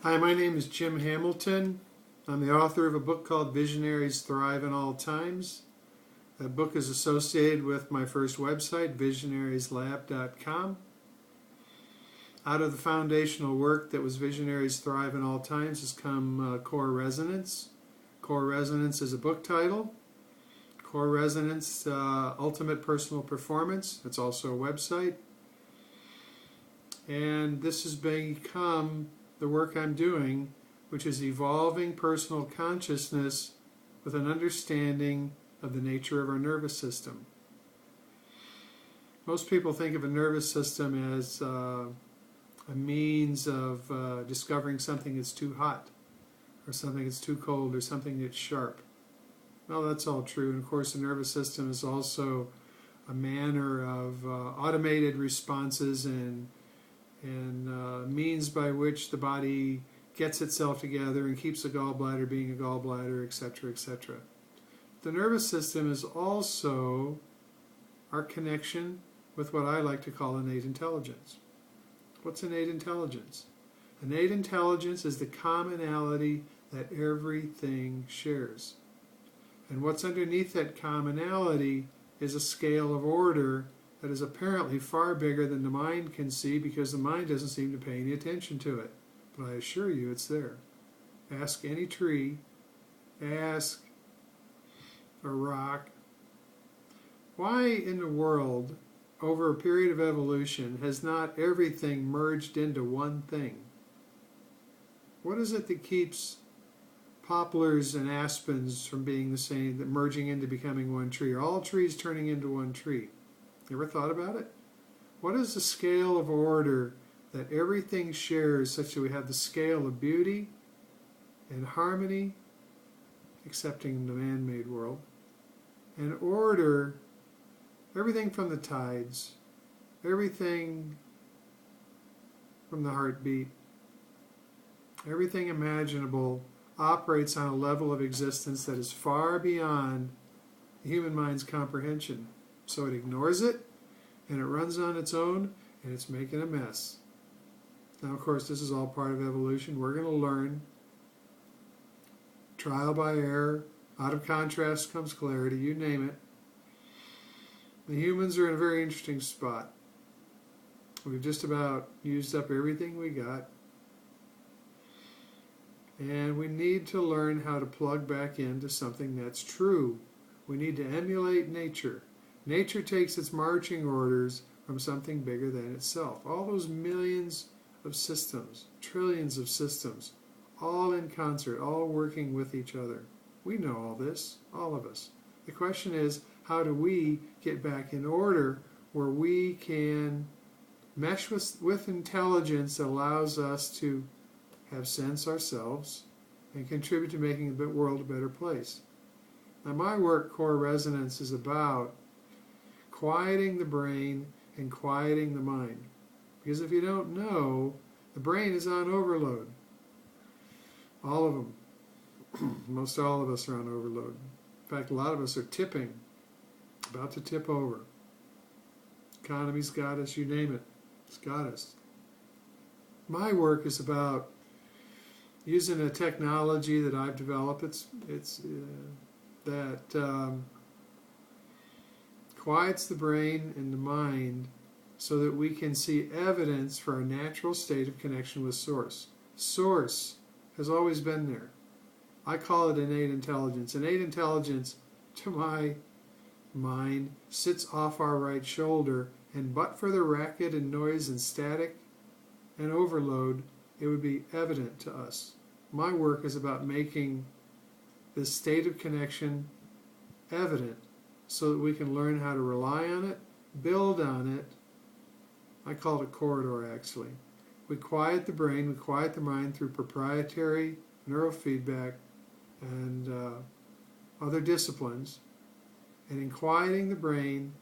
Hi, my name is Jim Hamilton. I'm the author of a book called Visionaries Thrive in All Times. That book is associated with my first website, visionarieslab.com. Out of the foundational work that was Visionaries Thrive in All Times has come Core Resonance. Core Resonance is a book title. Core Resonance, Ultimate Personal Performance. It's also a website. And this has become the work I'm doing, which is evolving personal consciousness with an understanding of the nature of our nervous system. Most people think of a nervous system as a means of discovering something that's too hot, or something that's too cold, or something that's sharp. Well, that's all true. And of course, the nervous system is also a manner of automated responses and means by which the body gets itself together and keeps the gallbladder being a gallbladder, etc., etc. The nervous system is also our connection with what I like to call innate intelligence. What's innate intelligence? Innate intelligence is the commonality that everything shares. And what's underneath that commonality is a scale of order that is apparently far bigger than the mind can see, because the mind doesn't seem to pay any attention to it. But I assure you it's there. Ask any tree, ask a rock. Why in the world, over a period of evolution, has not everything merged into one thing? What is it that keeps poplars and aspens from being the same, that merging into becoming one tree? Are all trees turning into one tree? You ever thought about it? What is the scale of order that everything shares, such that we have the scale of beauty and harmony, excepting the man-made world, and order, everything from the tides, everything from the heartbeat, everything imaginable operates on a level of existence that is far beyond the human mind's comprehension. So it ignores it, and it runs on its own, and it's making a mess. Now, of course, this is all part of evolution. We're going to learn. Trial by error, out of contrast comes clarity, you name it. The humans are in a very interesting spot. We've just about used up everything we got. And we need to learn how to plug back into something that's true. We need to emulate nature. Nature takes its marching orders from something bigger than itself. All those millions of systems, trillions of systems, all in concert, all working with each other. We know all this, all of us. The question is, how do we get back in order where we can mesh with intelligence that allows us to have sense ourselves and contribute to making the world a better place? Now, my work, Core Resonance, is about quieting the brain and quieting the mind. Because if you don't know, the brain is on overload. All of them. Most all of us are on overload. In fact, a lot of us are tipping, about to tip over. Economy's got us, you name it. It's got us. My work is about using a technology that I've developed. It's quiets the brain and the mind so that we can see evidence for our natural state of connection with Source. Source has always been there. I call it innate intelligence. Innate intelligence, to my mind, sits off our right shoulder, and but for the racket and noise and static and overload, it would be evident to us. My work is about making this state of connection evident so that we can learn how to rely on it, build on it. I call it a corridor, actually. We quiet the brain, we quiet the mind through proprietary neurofeedback and other disciplines. And in quieting the brain,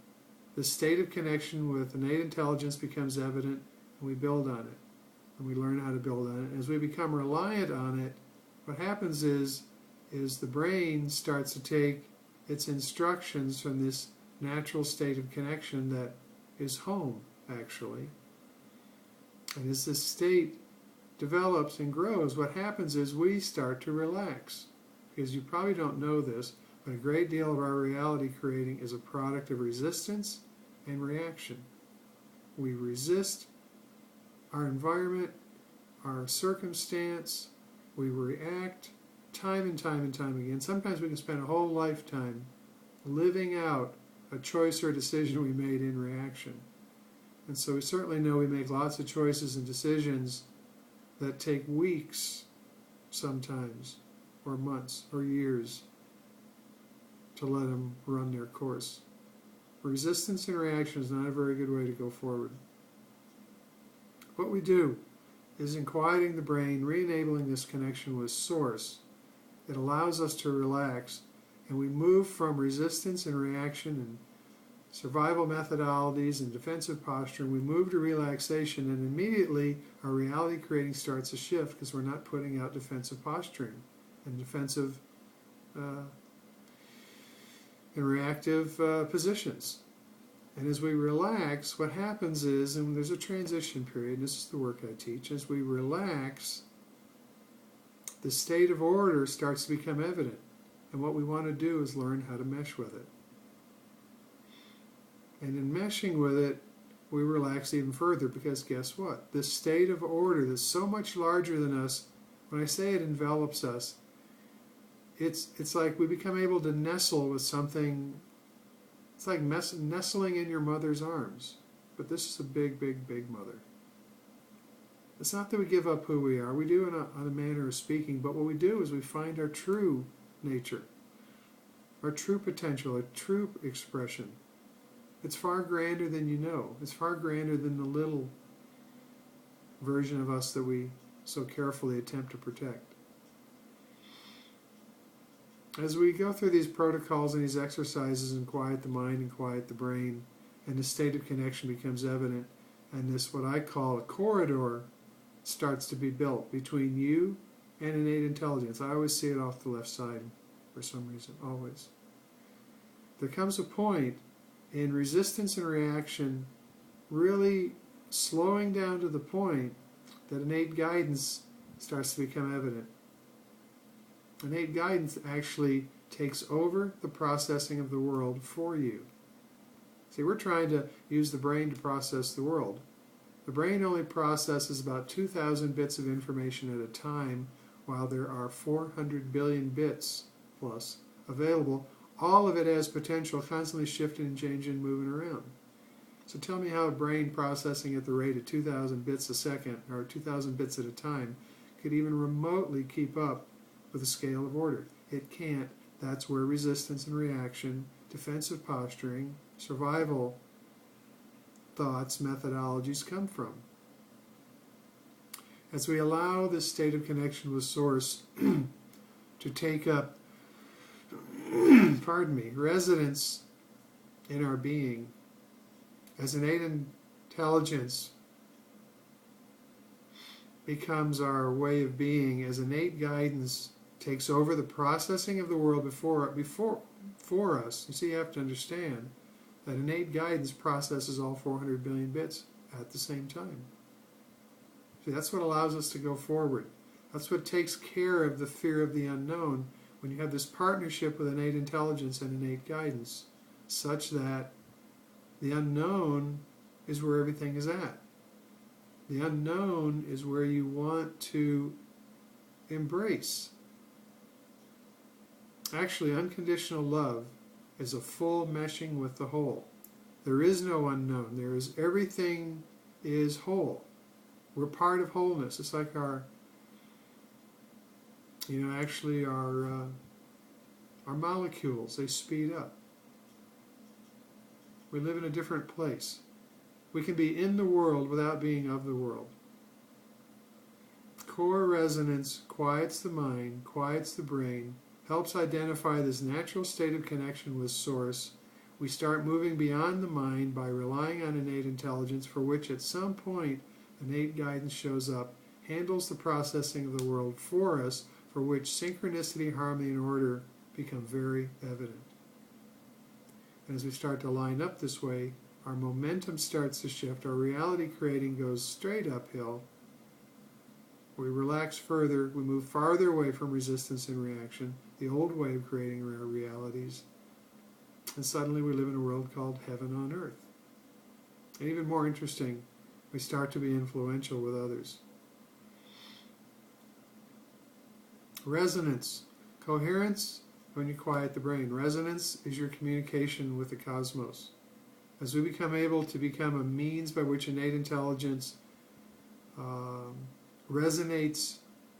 the state of connection with innate intelligence becomes evident, and we build on it. And we learn how to build on it. As we become reliant on it, what happens is the brain starts to take its instructions from this natural state of connection that is home, actually. And as this state develops and grows, what happens is we start to relax. Because you probably don't know this, but a great deal of our reality creating is a product of resistance and reaction. We resist our environment, our circumstance, we react time and time and time again. Sometimes we can spend a whole lifetime living out a choice or a decision we made in reaction. And so we certainly know we make lots of choices and decisions that take weeks sometimes, or months, or years to let them run their course. Resistance and reaction is not a very good way to go forward. What we do is in quieting the brain, re-enabling this connection with Source, it allows us to relax, and we move from resistance and reaction and survival methodologies and defensive posture, and we move to relaxation, and immediately our reality creating starts to shift because we're not putting out defensive posturing and defensive and reactive positions. And as we relax, what happens is, and there's a transition period, and this is the work I teach, as we relax, the state of order starts to become evident. And what we want to do is learn how to mesh with it. And in meshing with it, we relax even further, because guess what? This state of order that's so much larger than us, when I say it envelops us, it's like we become able to nestle with something. It's like nestling in your mother's arms. But this is a big, big, big mother. It's not that we give up who we are. We do in a manner of speaking, but what we do is we find our true nature, our true potential, our true expression. It's far grander than you know. It's far grander than the little version of us that we so carefully attempt to protect. As we go through these protocols and these exercises and quiet the mind and quiet the brain, and the state of connection becomes evident, and this, what I call a corridor, starts to be built between you and innate intelligence. I always see it off the left side for some reason, always. There comes a point in resistance and reaction really slowing down to the point that innate guidance starts to become evident. Innate guidance actually takes over the processing of the world for you. See, we're trying to use the brain to process the world. The brain only processes about 2,000 bits of information at a time, while there are 400 billion bits plus available. All of it has potential, constantly shifting and changing and moving around. So tell me how a brain processing at the rate of 2,000 bits a second, or 2,000 bits at a time, could even remotely keep up with a scale of order. It can't. That's where resistance and reaction, defensive posturing, survival thoughts, methodologies come from. As we allow this state of connection with Source to take up residence in our being, as innate intelligence becomes our way of being, as innate guidance takes over the processing of the world for us. You see, you have to understand that innate guidance processes all 400 billion bits at the same time. See, that's what allows us to go forward. That's what takes care of the fear of the unknown, when you have this partnership with innate intelligence and innate guidance, such that the unknown is where everything is at. The unknown is where you want to embrace. Actually, unconditional love is a full meshing with the whole. There is no unknown. There is, everything is whole. We're part of wholeness. It's like our molecules, they speed up. We live in a different place. We can be in the world without being of the world. Core resonance quiets the mind, quiets the brain, helps identify this natural state of connection with Source. We start moving beyond the mind by relying on innate intelligence, for which at some point innate guidance shows up, handles the processing of the world for us, for which synchronicity, harmony, and order become very evident. And as we start to line up this way, our momentum starts to shift, our reality creating goes straight uphill, We relax further, we move farther away from resistance and reaction, the old way of creating our realities, and suddenly we live in a world called heaven on earth. And even more interesting, we start to be influential with others. Resonance. Coherence, when you quiet the brain. Resonance is your communication with the cosmos. As we become able to become a means by which innate intelligence resonates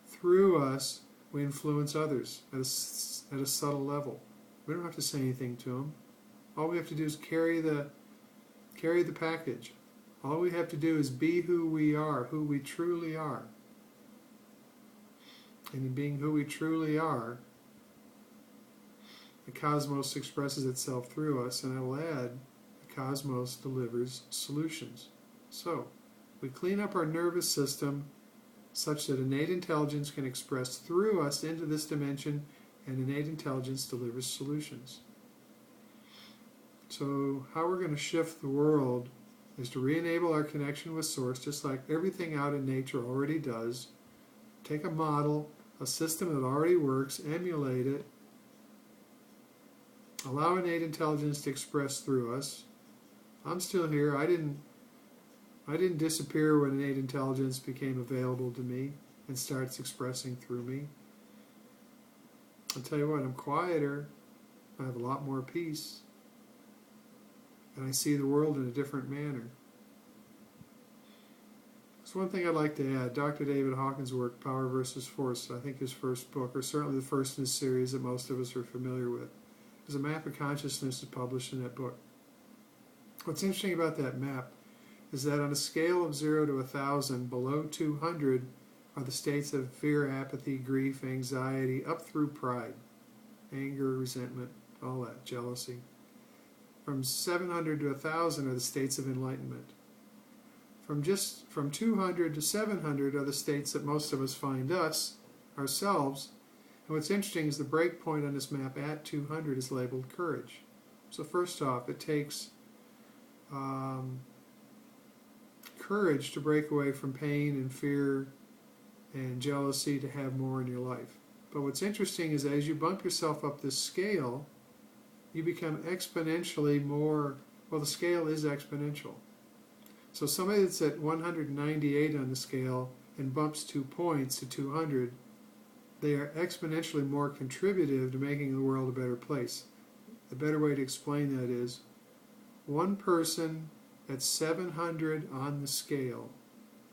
through us, we influence others at a subtle level. We don't have to say anything to them. All we have to do is carry the package. All we have to do is be who we are, who we truly are. And in being who we truly are, the cosmos expresses itself through us, and I will add, the cosmos delivers solutions. So, we clean up our nervous system such that innate intelligence can express through us into this dimension, and innate intelligence delivers solutions. So, how we're going to shift the world is to re-enable our connection with Source, just like everything out in nature already does. Take a model, a system that already works, emulate it, allow innate intelligence to express through us. I'm still here. I didn't disappear when innate intelligence became available to me and starts expressing through me. I'll tell you what, I'm quieter. I have a lot more peace. And I see the world in a different manner. There's one thing I'd like to add. Dr. David Hawkins' work, Power versus Force, I think his first book, or certainly the first in his series that most of us are familiar with. There's a map of consciousness is published in that book. What's interesting about that map is that on a scale of 0 to 1,000, below 200 are the states of fear, apathy, grief, anxiety, up through pride, anger, resentment, all that, jealousy. From 700 to 1,000 are the states of enlightenment. From 200 to 700 are the states that most of us find ourselves. And what's interesting is the break point on this map at 200 is labeled courage. So first off, it takes courage to break away from pain and fear and jealousy to have more in your life. But what's interesting is as you bump yourself up this scale, you become exponentially more, well, the scale is exponential. So somebody that's at 198 on the scale and bumps 2 points to 200, they are exponentially more contributive to making the world a better place. The better way to explain that is, one person at 700 on the scale,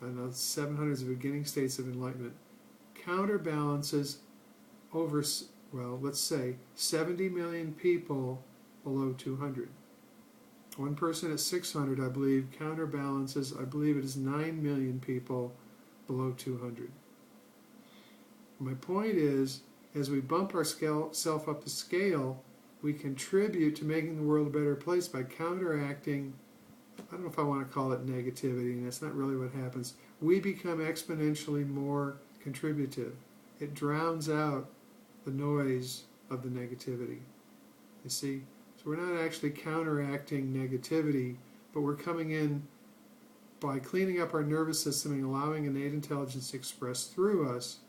and those 700 is the beginning states of enlightenment, counterbalances over, well, let's say 70 million people below 200. One person at 600, I believe, counterbalances, I believe it is 9 million people below 200. My point is, as we bump ourselves up the scale, we contribute to making the world a better place by counteracting, I don't know if I want to call it negativity, and that's not really what happens. We become exponentially more contributive. It drowns out the noise of the negativity. You see? So we're not actually counteracting negativity, but we're coming in by cleaning up our nervous system and allowing innate intelligence to express through us.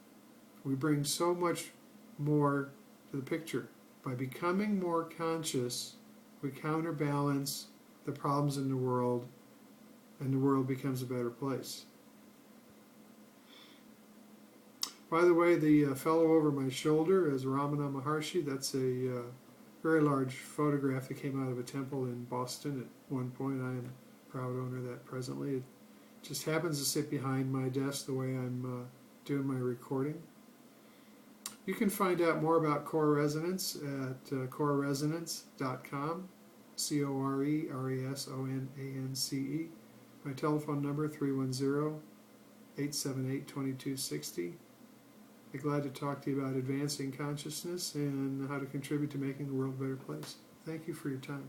We bring so much more to the picture. By becoming more conscious, we counterbalance the problems in the world, and the world becomes a better place. By the way, the fellow over my shoulder is Ramana Maharshi. That's a very large photograph that came out of a temple in Boston at one point. I am a proud owner of that presently. It just happens to sit behind my desk the way I'm doing my recording. You can find out more about Core Resonance at coreresonance.com, CoreResonance. My telephone number 310-878-2260. I'd be glad to talk to you about advancing consciousness and how to contribute to making the world a better place. Thank you for your time.